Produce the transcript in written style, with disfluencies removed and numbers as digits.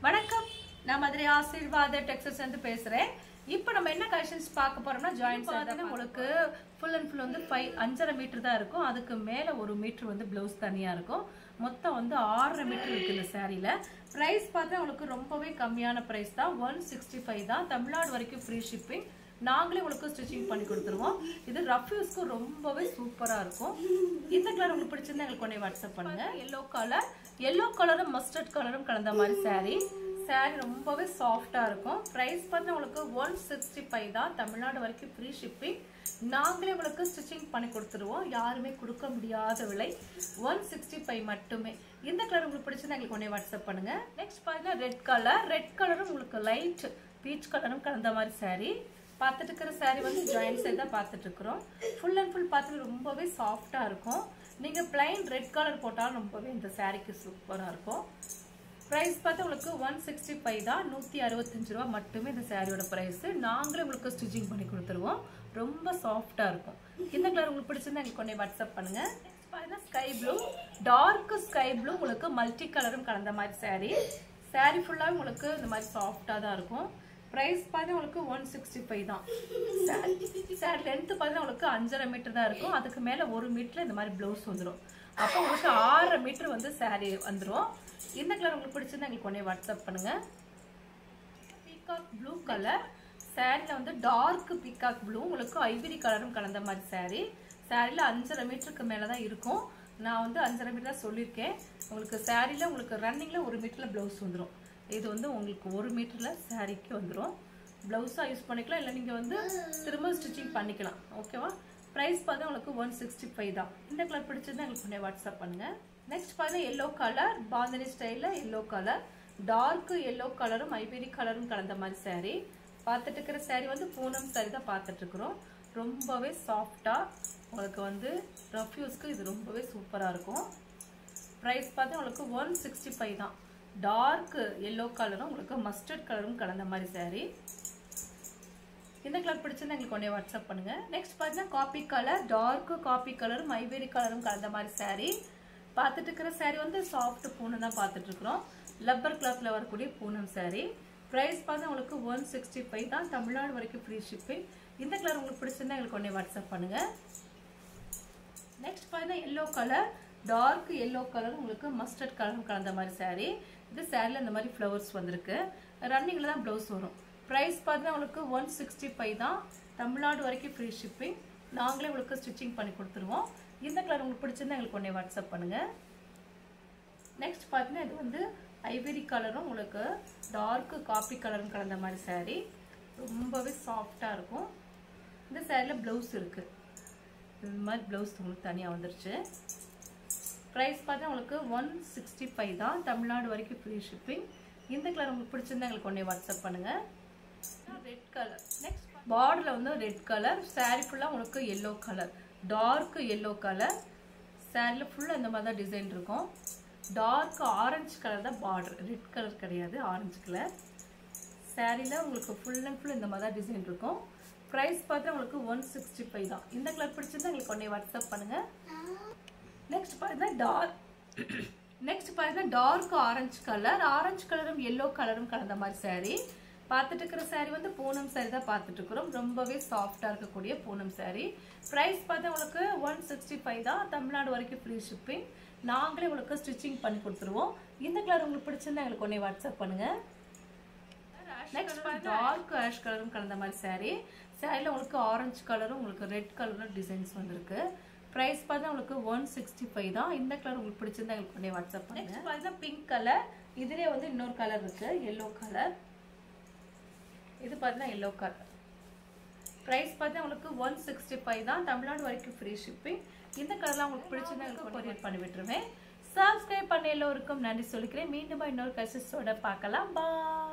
வணக்கம், நான் மதுரை ஆசீர்வாத டெக்ஸ்டைல்ஸ் வந்து பேசுறேன். இப்போ நம்ம என்ன கலெக்ஷன்ஸ் பார்க்க போறோம்னா ஜாயின்ட் பார்த்தீங்கன்னா உங்களுக்கு ஃபுல் அண்ட் ஃபுல் வந்து 5.5 மீட்டர் தான் இருக்கும். அதுக்கு மேல 1 மீட்டர் வந்து ப்ளவுஸ் தனியா இருக்கும். மொத்தம் வந்து 6.5 மீட்டர் இருக்கு இந்த சாரியில. பிரைஸ் பார்த்தா உங்களுக்கு ரொம்பவே கம்மியான பிரைஸ் தான், 165 தான். தமிழ்நாடு வரைக்கும் ஃப்ரீ ஷிப்பிங். நாங்களே உங்களுக்கு ஸ்டிச்சிங் பண்ணி கொடுத்துருவோம். இது ரஃப் யூஸ்க்கு ரொம்பவே சூப்பரா இருக்கும். இந்த கலர் உங்களுக்கு பிடிச்சிருந்தா எங்களுக்கு கொண்டே வாட்ஸ்அப் பண்ணுங்க. எல்லோ கலரும் மஸ்டர்ட் கலரும் கலந்த மாதிரி சாரி ரொம்பவே சாஃப்டா இருக்கும். பிரைஸ் பார்த்தா உங்களுக்கு 165 தான். தமிழ்நாடு வரைக்கும் ஃப்ரீ ஷிப்பிங். நாங்களே உங்களுக்கு ஸ்டிச்சிங் பண்ணி கொடுத்துருவோம். யாருமே கொடுக்க முடியாத விலை 165 மட்டுமே. இந்த கலர் உங்களுக்கு பிடிச்சிருந்தா எங்களுக்கு கொண்டே வாட்ஸ்அப் பண்ணுங்க. நெக்ஸ்ட் பாத்தீங்கன்னா ரெட் கலரும் உங்களுக்கு லைட் பீச் கலரும் கலந்த மாதிரி சாரி. பார்த்துட்டு இருக்கிற சாரி வந்து ஜாயின்ட் சைடு தான் பார்த்துட்டு இருக்கிறோம். ஃபுல் அண்ட் ஃபுல் பார்த்துட்டு ரொம்பவே சாஃப்டா இருக்கும். நீங்க பிளைன் ரெட் கலர் போட்டாலும் ரொம்பவே இந்த சாரிக்கு சூப்பரா இருக்கும். பிரைஸ் பார்த்தா உங்களுக்கு 165 தான், 165 ரூபா மட்டுமே இந்த சாரியோட பிரைஸ். நாங்களே உங்களுக்கு ஸ்டிச்சிங் பண்ணி கொடுத்துருவோம். ரொம்ப சாஃப்டா இருக்கும். இந்த கலர் உங்களுக்கு பிடிச்சிருந்தா எங்களுக்கு கொண்டே வாட்ஸ்அப் பண்ணுங்க. Sky blue, dark sky blue உங்களுக்கு மல்டி கலரும் கலந்த மாதிரி சாரி ஃபுல்லாக உங்களுக்கு இந்த மாதிரி சாஃப்டா தான் இருக்கும். பிரைஸ் பார்த்தா உங்களுக்கு 165 தான். சாரி லென்த் பார்த்தா உங்களுக்கு 5.5 மீட்டர் தான் இருக்கும். அதுக்கு மேல 1 மீட்டர்ல இந்த மாதிரி பிளவுஸ் வந்துடும். அப்போ உங்களுக்கு 6.5 மீட்டர் வந்து சாரி வந்துடும். இந்த கலர் உங்களுக்கு பிடிச்சிருந்தா எங்களுக்கு உடனே வாட்ஸ்அப் பண்ணுங்க. பீகாக் ப்ளூ கலர் சாரில வந்து டார்க் பீகாக் ப்ளூ உங்களுக்கு ஐவரி கலரும் கலந்த மாதிரி சாரில 5.5 மீட்டருக்கு மேலதான் இருக்கும். நான் வந்து 5.5 மீட்டர் தான் சொல்லியிருக்கேன். உங்களுக்கு சாரில உங்களுக்கு ரன்னிங்ல 1 மீட்டர்ல பிளவுஸ் வந்துடும். இது வந்து உங்களுக்கு 1 மீட்டர்ல சாரிக்கு வந்துடும். பிளவுஸா யூஸ் பண்ணிக்கலாம், இல்லை நீங்க வந்து திரும்ப ஸ்டிச்சிங் பண்ணிக்கலாம். ஓகேவா? பிரைஸ் பார்த்தா உங்களுக்கு 165 தான். இந்த கலர் பிடிச்சிருந்தா எங்களுக்கு வாட்ஸ்அப் பண்ணுங்க. நெக்ஸ்ட் பார்த்தா எல்லோ கலர், பாந்தனி ஸ்டைல்ல எல்லோ கலர், டார்க் எல்லோ கலரும் ஐவரி கலரும் கலந்த மாதிரி சாரி. பார்த்துட்டு இருக்கிற சாரி வந்து பூனம் சாரி தான் பார்த்துட்டு இருக்கிறோம். ரொம்பவே சாஃப்டா உங்களுக்கு வந்து ரஃப் யூஸ்க்கு இது ரொம்பவே சூப்பரா இருக்கும். பிரைஸ் பார்த்தா உங்களுக்கு 165 தான். டார்க் எல்லோ கலரும் உங்களுக்கு மஸ்டர்ட் கலரும் கலந்த மாதிரி சாரி. இந்த கலர் பிடிச்சிருந்தா எங்களுக்கு உடனே வாட்ஸ்அப் பண்ணுங்க. நெக்ஸ்ட் பார்த்தீங்கன்னா காபி கலர், டார்க் காபி கலரும் ஐவரி கலரும் கலந்த மாதிரி சாரி. பார்த்துட்டு இருக்கிற சாரி வந்து சாஃப்ட் பூனம் தான் பார்த்துட்டு இருக்கிறோம். லப்பர் கிளாத்ல வரக்கூடிய பூனம் சாரி. பிரைஸ் பார்த்தா உங்களுக்கு 165 தான். தமிழ்நாடு வரைக்கும் ஃப்ரீ ஷிப்பிங். இந்த கலர் உங்களுக்கு பிடிச்சிருந்தா எங்களுக்கு உடனே வாட்ஸ்அப் பண்ணுங்க. நெக்ஸ்ட் பார்த்தீங்கன்னா yellow colour, dark yellow colour உங்களுக்கு மஸ்டர்ட் கலரும் கலந்த மாதிரி சாரி. இது சாரில இந்த மாதிரி ஃப்ளவர்ஸ் வந்திருக்கு. ரன்னிங்ல தான் பிளவுஸ் வரும். பிரைஸ் பார்த்தீங்கன்னா உங்களுக்கு 165 தான். தமிழ்நாடு வரைக்கும் ஃப்ரீ ஷிப்பிங். நாங்களே உங்களுக்கு ஸ்டிச்சிங் பண்ணி கொடுத்துருவோம். இந்த கலர் உங்களுக்கு பிடிச்சிருந்தா எங்களுக்கு உடனே வாட்ஸ்அப் பண்ணுங்க. நெக்ஸ்ட் பார்த்தீங்கன்னா இது வந்து ஐவரி கலரும் உங்களுக்கு டார்க் காபி கலரும் கலந்த மாதிரி சாரி. ரொம்பவே சாஃப்டா இருக்கும். இந்த சாரில பிளவுஸ் இருக்கு. இந்த மாதிரி பிளவுஸ் உங்களுக்கு தனியா வந்துருச்சு. பிரைஸ் பார்த்தா உங்களுக்கு 165 தான். தமிழ்நாடு வரைக்கும் ஃப்ரீ ஷிப்பிங். இந்த கலர் உங்களுக்கு பிடிச்சிருந்தா எங்களுக்கு உடனே வாட்ஸ்அப் பண்ணுங்க. ரெட் கலர், நெக்ஸ்ட் பார்டர்ல வந்து ரெட் கலர், சாரி ஃபுல்லா உங்களுக்கு yellow colour, dark yellow colour. சாரில ஃபுல்லா இந்த மாதிரி தான் டிசைன் இருக்கும். டார்க் ஆரஞ்சு கலர் தான் பார்டர், ரெட் கலர் கிடையாது, ஆரஞ்சு கலர். சாரில உங்களுக்கு ஃபுல் அண்ட் ஃபுல் இந்த மாதிரி தான் டிசைன் இருக்கும். பிரைஸ் பார்த்தா உங்களுக்கு 165 தான். இந்த கலர் பிடிச்சிருந்தா எங்களுக்கு உடனே வாட்ஸ்அப் பண்ணுங்க. நெக்ஸ்ட் பாத்தீங்கன்னா டார்க் ஆரஞ்சு கலரும் எல்லோ கலரும் கலந்த மாதிரி சாரி. பார்த்துட்டு இருக்கிற சாரி வந்து பூனம் சாரி தான் பார்த்துட்டு இருக்கிறோம். ரொம்பவே சாஃப்டா இருக்கக்கூடிய பூனம் சாரி. பிரைஸ் பார்த்தா உங்களுக்கு 165 தான். தமிழ்நாடு வரைக்கும் ஃப்ரீ ஷிப்பிங். நாங்களே உங்களுக்கு ஸ்டிச்சிங் பண்ணி கொடுத்துருவோம். இந்த கலர் உங்களுக்கு பிடிச்சிருந்தா எங்களுக்கு உடனே வாட்ஸ்அப் பண்ணுங்க. நெக்ஸ்ட் டார்க் ஆஷ் கலரும் கலந்த மாதிரி சாரி. சாரில உங்களுக்கு ஆரஞ்சு கலரும் உங்களுக்கு ரெட் கலரும் டிசைன்ஸ் வந்திருக்கு. பிரைஸ் பார்த்தா உங்களுக்கு 165 தான். இந்த கலர் உங்களுக்கு பிடிச்சிருந்தா எங்களுக்கு உடனே வாட்ஸ்அப் பண்ணுங்க. நெக்ஸ்ட் பார்த்தா பிங்க் கலர். இதுலயே வந்து இன்னொரு கலர் இருக்கு, எல்லோ கலர். இது பார்த்தீங்கன்னா எல்லோ கலர். பிரைஸ் பார்த்தா உங்களுக்கு 165 தான். தமிழ்நாடு வரைக்கும் ஃப்ரீ ஷிப்பிங். இந்த கலர்லாம் உங்களுக்கு பிடிச்சிருந்தா எங்களுக்கு கொரியர் பண்ணி விட்டுருவேன். சப்ஸ்கிரைப் பண்ண எல்லோருக்கும் நன்றி சொல்லிக்கிறேன். மீண்டும் இன்னொரு கலெக்ஷன்ஸோட பார்க்கலாம். பாய்.